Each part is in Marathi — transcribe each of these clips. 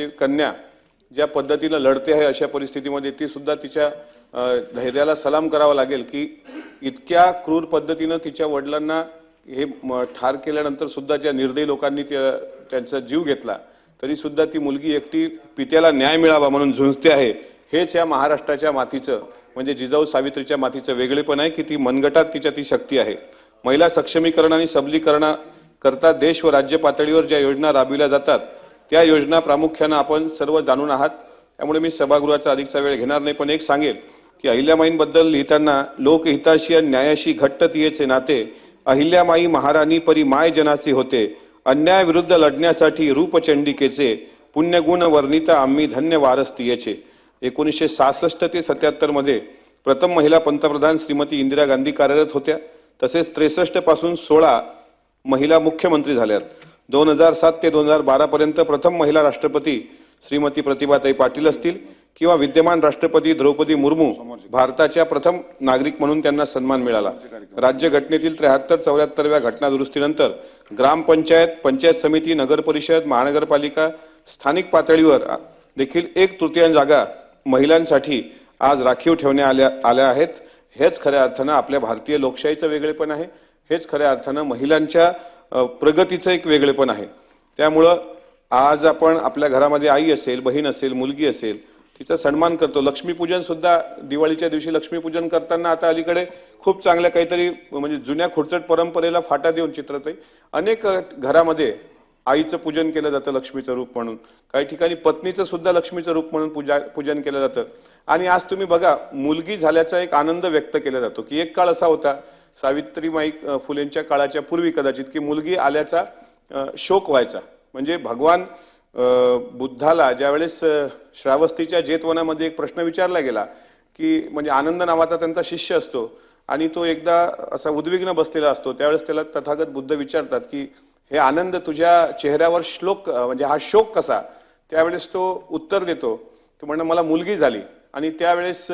कन्या ज्या पद्धतीने लढते आहे अशा परिस्थितीमध्ये ती सुद्धा तिच्या धैर्याला सलाम करावा लागेल की इतक्या क्रूर पद्धतीने तिच्या वडिलांना हे ठार केल्यानंतर सुद्धा ज्या निर्दयी लोकांनी त्यांचा जीव घेतला तरी सुद्धा ती मुलगी एकटी पित्याला न्याय मिळावा म्हणून झुंजते आहे। हेच या महाराष्ट्राच्या मातीचं म्हणजे जिजाऊ सावित्रीच्या मातीचं वेगळेपण आहे की ती मनगटात तिच्या ती शक्ती आहे। महिला सक्षमीकरण आणि सबलीकरणाकरता देश व राज्य पातळीवर ज्या योजना राबविल्या जातात त्या योजना प्रामुख्याने आपण सर्व जाणून आहात, त्यामुळे मी सभागृहाचा अधिकचा वेळ घेणार नाही, पण एक सांगेल की अहिल्यामाईंबद्दल लिहिताना लोकहिताशी आणि न्यायाशी घट्ट तियेचे नाते अहिल्यामाई महाराणी परी माय जनासी होते अन्याय विरुद्ध लढण्यासाठी रूपचंडिकेचे पुण्यगुण वर्णिता आम्ही धन्य वारस तियेचे। 1966 ते 77 मध्ये प्रथम महिला पंतप्रधान श्रीमती इंदिरा गांधी कार्यरत होत्या। तसेच 63 पासून 16 महिला मुख्यमंत्री झाल्यात। 2007 ते 2012 पर्यंत प्रथम महिला राष्ट्रपती श्रीमती प्रतिभाताई पाटील असतील किंवा विद्यमान राष्ट्रपती द्रौपदी मुर्मू भारताच्या प्रथम नागरिक म्हणून त्यांना सन्मान मिळाला। राज्यघटनेतील 73-74व्या घटना दुरुस्तीनंतर ग्रामपंचायत, पंचायत समिती, नगर परिषद, महानगरपालिका, स्थानिक पातळीवर देखील 1/3 जागा महिलांसाठी आज राखीव ठेवण्यात आल्या आहेत। हेच खऱ्या अर्थाने आपल्या भारतीय लोकशाहीचं वेगळेपण आहे, हेच खऱ्या अर्थाने महिलांच्या प्रगतीचं एक वेगळेपण आहे। त्यामुळे आज आपण आपल्या घरामध्ये आई असेल, बहीण असेल, मुलगी असेल तिचा सन्मान करतो। लक्ष्मीपूजन सुद्धा दिवाळीच्या दिवशी लक्ष्मीपूजन करताना आता अलीकडे खूप चांगल्या काहीतरी म्हणजे जुन्या खुर्चट परंपरेला फाटा देऊन चित्रताई अनेक घरामध्ये आईचं पूजन केलं जातं लक्ष्मीचं रूप म्हणून, काही ठिकाणी पत्नीचं सुद्धा लक्ष्मीचं रूप म्हणून पूजन केलं जातं। आणि आज तुम्ही बघा मुलगी झाल्याचा एक आनंद व्यक्त केला जातो की एक काळ असा होता सावित्रीबाई फुलेंच्या काळाच्या पूर्वी कदाचित की मुलगी आल्याचा शोक व्हायचा। म्हणजे भगवान बुद्धाला ज्यावेळेस श्रावस्तीच्या जेतवनामध्ये एक प्रश्न विचारला गेला की म्हणजे आनंद नावाचा त्यांचा शिष्य असतो आणि तो एकदा असा उद्विग्न बसलेला असतो, त्यावेळेस त्याला तथागत बुद्ध विचारतात की हे आनंद तुझ्या चेहऱ्यावर म्हणजे हा शोक कसा? त्यावेळेस तो उत्तर देतो, तो म्हणतो मला मुलगी झाली। आणि त्यावेळेस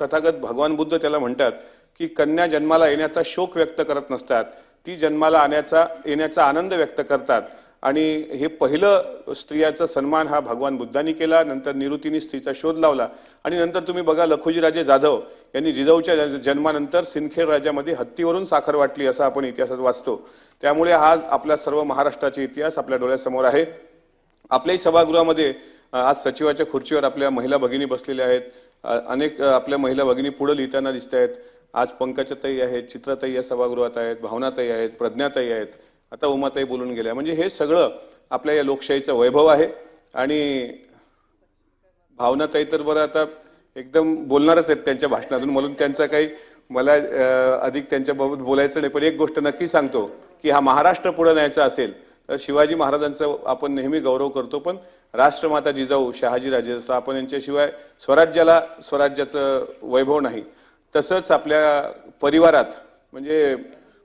तथागत भगवान बुद्ध त्याला म्हणतात की कन्या जन्माला येण्याचा शोक व्यक्त करत नसतात, ती जन्माला येण्याचा आनंद व्यक्त करतात। आणि हे पहिलं स्त्रियाचा सन्मान हा भगवान बुद्धांनी केला। नंतर निरुतीने स्त्रीचा शोध लावला आणि नंतर तुम्ही बघा लखुजीराजे जाधव यांनी जिजाऊच्या जन्मानंतर सिंदखेड राज्यामध्ये हत्तीवरून साखर वाटली असं आपण इतिहासात वाचतो। त्यामुळे आज आपल्या सर्व महाराष्ट्राचे इतिहास आपल्या डोळ्यासमोर आहे। आपल्याही सभागृहामध्ये आज सचिवाच्या खुर्चीवर आपल्या महिला भगिनी बसलेल्या आहेत, अनेक आपल्या महिला भगिनी पुढे लिहिताना दिसत आहेत। आज पंकजाताई आहेत, चित्राताई या सभागृहात आहेत, भावनाताई आहेत, प्रज्ञाताई आहेत, आता उमाताई बोलून गेल्या। म्हणजे हे सगळं आपल्या या लोकशाहीचं वैभव आहे। आणि भावनाताई तर बरं आता एकदम बोलणारच आहेत त्यांच्या भाषणातून, म्हणून त्यांचा काही मला अधिक त्यांच्याबाबत बोलायचं नाही, पण एक गोष्ट नक्की सांगतो की हा महाराष्ट्र पुढे न्यायचा असेल तर शिवाजी महाराजांचा आपण नेहमी गौरव करतो, पण राष्ट्रमाता जिजाऊ शहाजीराजे असं आपण यांच्याशिवाय स्वराज्याचं वैभव नाही। तसंच आपल्या परिवारात म्हणजे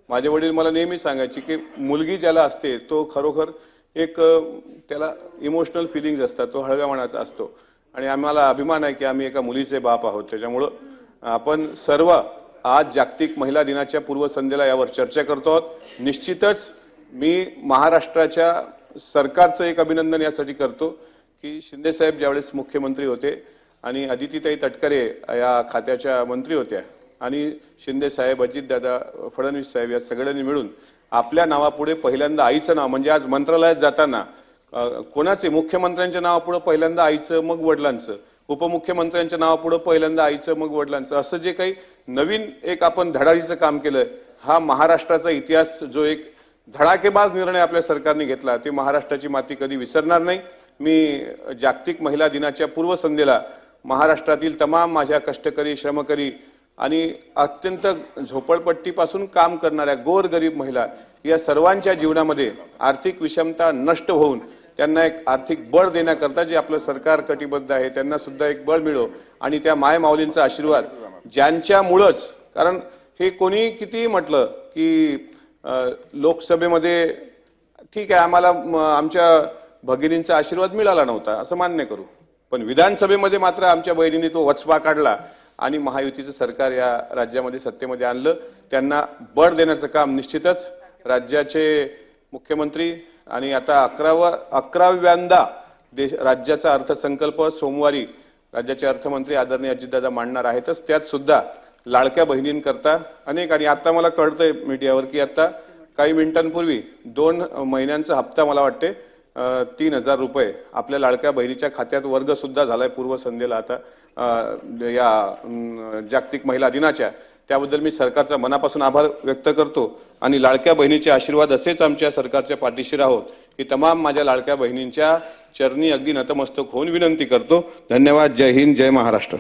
माझे वडील मला नेहमी सांगायचे की मुलगी ज्याला असते तो खरोखर एक त्याला इमोशनल फिलिंग्स असतात, तो हळव्या मनाचा असतो आणि आम्हाला अभिमान आहे की आम्ही एका मुलीचे बाप आहोत। त्याच्यामुळं आपण सर्व आज जागतिक महिला दिनाच्या पूर्वसंध्येला यावर चर्चा करतो आहोत। निश्चितच मी महाराष्ट्राच्या सरकारचं एक अभिनंदन यासाठी करतो की शिंदे साहेब ज्यावेळेस मुख्यमंत्री होते आणि अदितीताई तटकरे या खात्याच्या मंत्री होत्या आणि शिंदे साहेब, अजितदादा, फडणवीस साहेब या सगळ्यांनी मिळून आपल्या नावापुढे पहिल्यांदा आईचं नाव म्हणजे आज मंत्रालयात जाताना कोणाचे मुख्यमंत्र्यांच्या नावापुढे पहिल्यांदा आईचं मग वडिलांचं, उपमुख्यमंत्र्यांच्या नावापुढे पहिल्यांदा आईचं मग वडिलांचं, असं जे काही नवीन एक आपण धडाडीचं काम केलं हा महाराष्ट्राचा इतिहास जो एक धडाकेबाज निर्णय आपल्या सरकारने घेतला ते महाराष्ट्राची माती कधी विसरणार नाही। मी जागतिक महिला दिनाच्या पूर्वसंध्येला महाराष्ट्रातील तमाम माझ्या कष्टकरी, श्रमकरी आणि अत्यंत झोपडपट्टीपासून काम करणाऱ्या गोरगरीब महिला या सर्वांच्या जीवनामध्ये आर्थिक विषमता नष्ट होऊन त्यांना एक आर्थिक बळ देण्याकरता जे आपलं सरकार कटिबद्ध आहे त्यांना सुद्धा एक बळ मिळो आणि त्या माय माऊलींचा आशीर्वाद ज्यांच्यामुळेच, कारण हे कोणी कितीही म्हटलं की लोकसभेमध्ये ठीक आहे आम्हाला आमच्या भगिनींचा आशीर्वाद मिळाला नव्हता असं मान्य करू, पण विधानसभेमध्ये मात्र आमच्या बहिणींनी तो वचपा काढला आणि महायुतीचं सरकार या राज्यामध्ये सत्तेमध्ये आणलं। त्यांना बळ देण्याचं काम निश्चितच राज्याचे मुख्यमंत्री आणि आता 11व्यांदा राज्याचा अर्थसंकल्प सोमवारी राज्याचे अर्थमंत्री आदरणीय अजितदादा मांडणार आहेतच, त्यात सुद्धा लाडक्या बहिणींकरता अनेक, आणि आता मला कळतंय मीडियावर की आता काही मिनिटांपूर्वी 2 महिन्यांचा हप्ता मला वाटते 3,000 रुपये आपल्या लाडक्या बहिणीच्या खात्यात वर्ग सुद्धा झालाय पूर्वसंध्येला आता या जागतिक महिला दिनाच्या. त्याबद्दल मी सरकारचा मनापासून आभार व्यक्त करतो आणि लाडक्या बहिणीचे आशीर्वाद असेच आमच्या सरकारच्या पाठीशी राहोत ही तमाम माझ्या लाडक्या बहिणींच्या चरणी अगदी नतमस्तक होऊन विनंती करतो. धन्यवाद. जय हिंद, जय महाराष्ट्र.